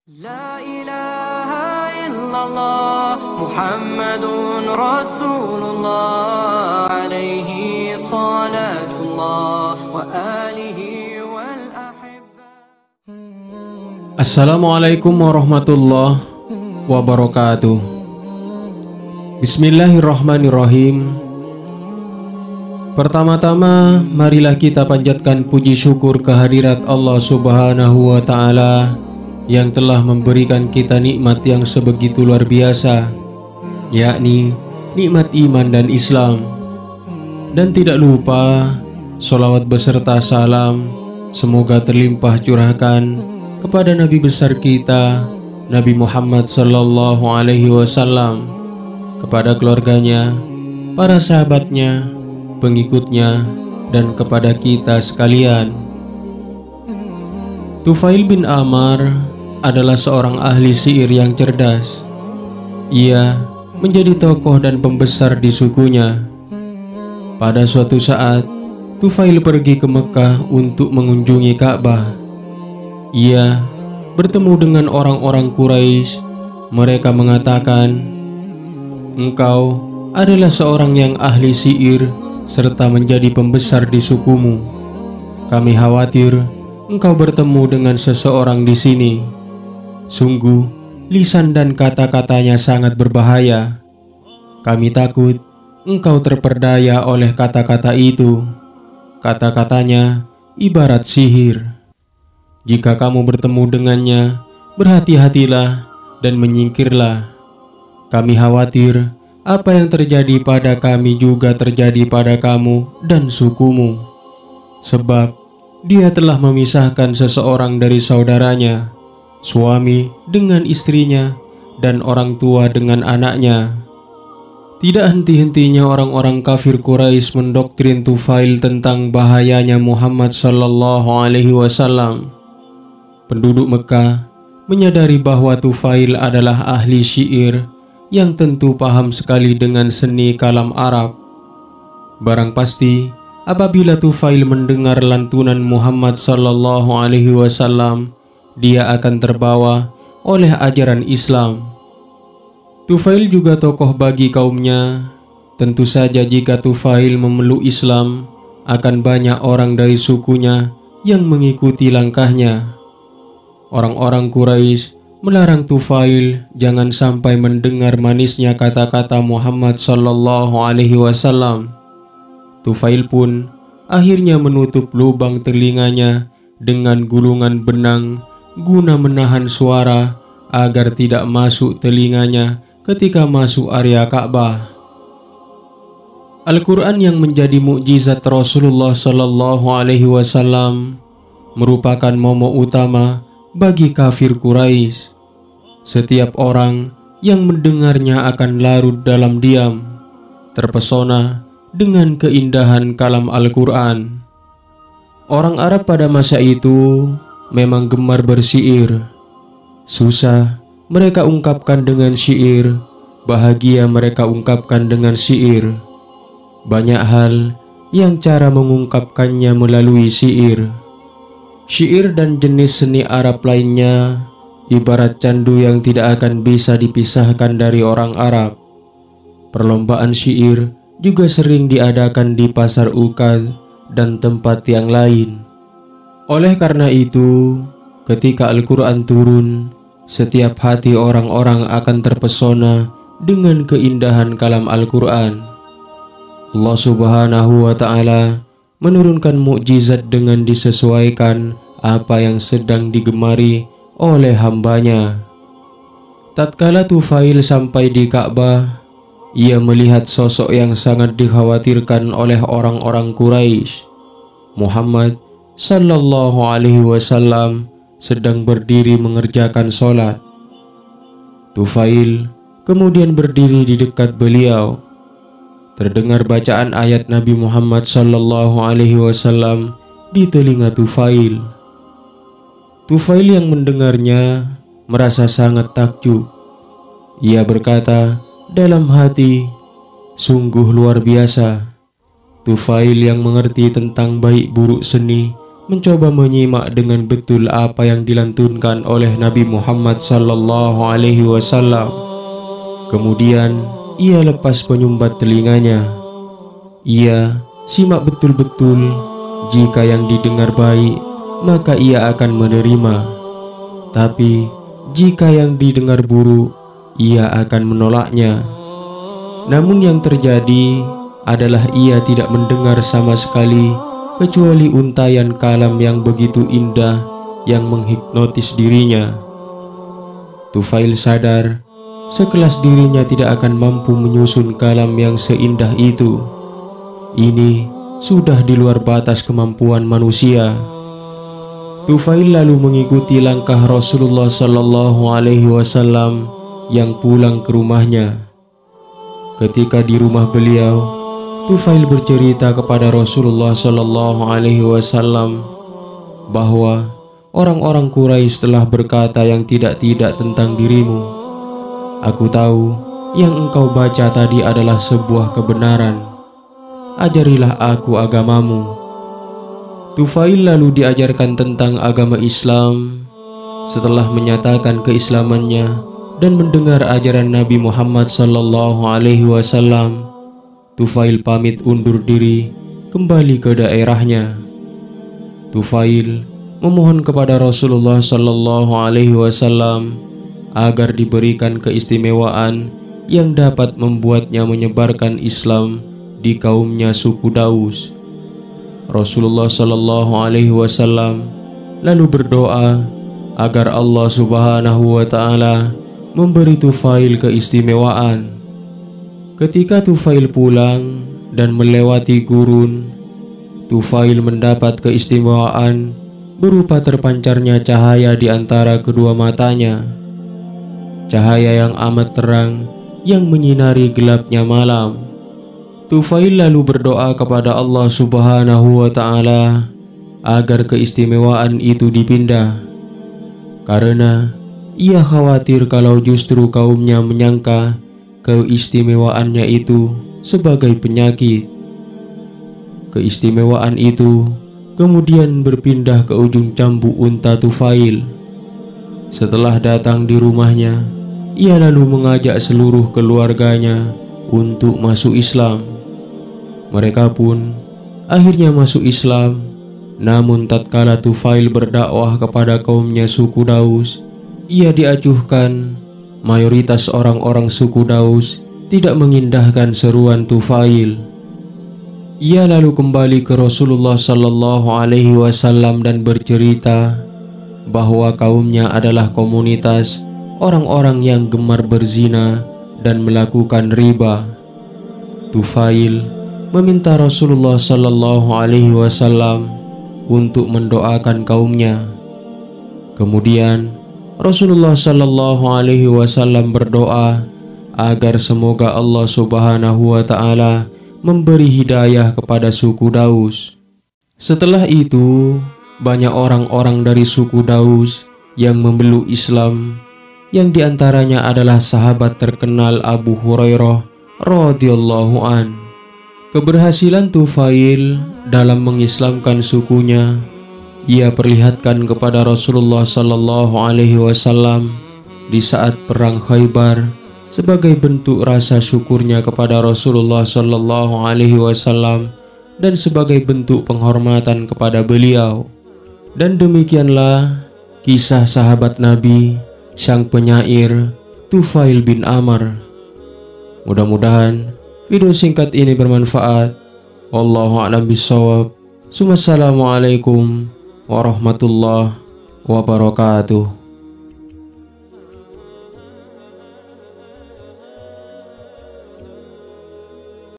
La ilaha illallah Muhammadun Rasulullah alaihi salatullah wa alihi wal ahibba. Assalamualaikum warahmatullahi wabarakatuh. Bismillahirrahmanirrahim. Pertama-tama marilah kita panjatkan puji syukur kehadirat Allah Subhanahu wa ta'ala yang telah memberikan kita nikmat yang sebegitu luar biasa, yakni nikmat iman dan Islam. Dan tidak lupa sholawat beserta salam semoga terlimpah curahkan kepada Nabi besar kita, Nabi Muhammad sallallahu alaihi wasallam, kepada keluarganya, para sahabatnya, pengikutnya, dan kepada kita sekalian. Tufail bin Amar adalah seorang ahli syair yang cerdas. Ia menjadi tokoh dan pembesar di sukunya. Pada suatu saat, Tufail pergi ke Mekah untuk mengunjungi Ka'bah. Ia bertemu dengan orang-orang Quraisy. Mereka mengatakan, "Engkau adalah seorang yang ahli syair serta menjadi pembesar di sukumu. Kami khawatir engkau bertemu dengan seseorang di sini. Sungguh, lisan dan kata-katanya sangat berbahaya. Kami takut engkau terperdaya oleh kata-kata itu. Kata-katanya ibarat sihir. Jika kamu bertemu dengannya, berhati-hatilah dan menyingkirlah. Kami khawatir apa yang terjadi pada kami juga terjadi pada kamu dan sukumu. Sebab dia telah memisahkan seseorang dari saudaranya, suami dengan istrinya, dan orang tua dengan anaknya." Tidak henti-hentinya orang-orang kafir Quraisy mendoktrin Tufail tentang bahayanya Muhammad sallallahu alaihi wasallam. Penduduk Mekah menyadari bahwa Tufail adalah ahli syair yang tentu paham sekali dengan seni kalam Arab. Barang pasti apabila Tufail mendengar lantunan Muhammad sallallahu alaihi wasallam, dia akan terbawa oleh ajaran Islam. Tufail juga tokoh bagi kaumnya. Tentu saja jika Tufail memeluk Islam, akan banyak orang dari sukunya yang mengikuti langkahnya. Orang-orang Quraisy melarang Tufail jangan sampai mendengar manisnya kata-kata Muhammad sallallahu alaihi wasallam. Tufail pun akhirnya menutup lubang telinganya dengan gulungan benang guna menahan suara agar tidak masuk telinganya ketika masuk area Ka'bah. Al-Quran yang menjadi mukjizat Rasulullah sallallahu alaihi wasallam merupakan momok utama bagi kafir Quraisy. Setiap orang yang mendengarnya akan larut dalam diam, terpesona dengan keindahan kalam Al-Quran. Orang Arab pada masa itu memang gemar bersyair. Susah mereka ungkapkan dengan syair, bahagia mereka ungkapkan dengan syair. Banyak hal yang cara mengungkapkannya melalui syair. Syair dan jenis seni Arab lainnya ibarat candu yang tidak akan bisa dipisahkan dari orang Arab. Perlombaan syair juga sering diadakan di pasar Ukad dan tempat yang lain. Oleh karena itu, ketika Al-Quran turun, setiap hati orang-orang akan terpesona dengan keindahan kalam Al-Quran. Allah Subhanahu wa ta'ala menurunkan mukjizat dengan disesuaikan apa yang sedang digemari oleh hambanya. Tatkala Tufail sampai di Ka'bah, ia melihat sosok yang sangat dikhawatirkan oleh orang-orang Quraisy. Muhammad sallallahu alaihi wasallam sedang berdiri mengerjakan sholat. Tufail kemudian berdiri di dekat beliau. Terdengar bacaan ayat Nabi Muhammad sallallahu alaihi wasallam di telinga Tufail. Tufail yang mendengarnya merasa sangat takjub. Ia berkata dalam hati, "Sungguh luar biasa. Tufail yang mengerti tentang baik buruk seni mencoba menyimak dengan betul apa yang dilantunkan oleh Nabi Muhammad sallallahu alaihi wasallam. Kemudian ia lepas penyumbat telinganya. Ia simak betul-betul. Jika yang didengar baik, maka ia akan menerima. Tapi jika yang didengar buruk, ia akan menolaknya. Namun yang terjadi adalah ia tidak mendengar sama sekali, kecuali untayan kalam yang begitu indah yang menghipnotis dirinya. Tufail sadar sekelas dirinya tidak akan mampu menyusun kalam yang seindah itu. Ini sudah di luar batas kemampuan manusia. Tufail lalu mengikuti langkah Rasulullah sallallahu alaihi wasallam yang pulang ke rumahnya. Ketika di rumah beliau, Tufail bercerita kepada Rasulullah sallallahu alaihi wasallam bahwa orang-orang Quraisy telah berkata yang tidak-tidak tentang dirimu. Aku tahu yang engkau baca tadi adalah sebuah kebenaran. Ajarilah aku agamamu. Tufail lalu diajarkan tentang agama Islam. Setelah menyatakan keislamannya dan mendengar ajaran Nabi Muhammad sallallahu alaihi wasallam, Tufail pamit undur diri kembali ke daerahnya. Tufail memohon kepada Rasulullah sallallahu alaihi wasallam agar diberikan keistimewaan yang dapat membuatnya menyebarkan Islam di kaumnya suku Daus. Rasulullah sallallahu alaihi wasallam lalu berdoa agar Allah Subhanahu wa taala memberi Tufail keistimewaan. Ketika Tufail pulang dan melewati gurun, Tufail mendapat keistimewaan berupa terpancarnya cahaya di antara kedua matanya. Cahaya yang amat terang yang menyinari gelapnya malam. Tufail lalu berdoa kepada Allah Subhanahu wa taala agar keistimewaan itu dipindah, karena ia khawatir kalau justru kaumnya menyangka keistimewaannya itu sebagai penyakit. Keistimewaan itu kemudian berpindah ke ujung cambuk unta Tufail. Setelah datang di rumahnya, ia lalu mengajak seluruh keluarganya untuk masuk Islam. Mereka pun akhirnya masuk Islam. Namun tatkala Tufail berdakwah kepada kaumnya suku Daus, ia diacuhkan. Mayoritas orang-orang suku Daus tidak mengindahkan seruan Tufail. Ia lalu kembali ke Rasulullah sallallahu alaihi wasallam dan bercerita bahwa kaumnya adalah komunitas orang-orang yang gemar berzina dan melakukan riba. Tufail meminta Rasulullah sallallahu alaihi wasallam untuk mendoakan kaumnya. Kemudian Rasulullah sallallahu alaihi wasallam berdoa agar semoga Allah Subhanahu wa taala memberi hidayah kepada suku Daus. Setelah itu, banyak orang-orang dari suku Daus yang memeluk Islam, yang diantaranya adalah sahabat terkenal Abu Hurairah radhiyallahu an. Keberhasilan Tufail dalam mengislamkan sukunya ia perlihatkan kepada Rasulullah sallallahu alaihi wasallam di saat perang Khaybar sebagai bentuk rasa syukurnya kepada Rasulullah sallallahu alaihi wasallam dan sebagai bentuk penghormatan kepada beliau. Dan demikianlah kisah sahabat Nabi, sang penyair Tufail bin Amr. Mudah-mudahan video singkat ini bermanfaat. Wallahu a'lam bishawab. Assalamualaikum warahmatullahi wabarakatuh.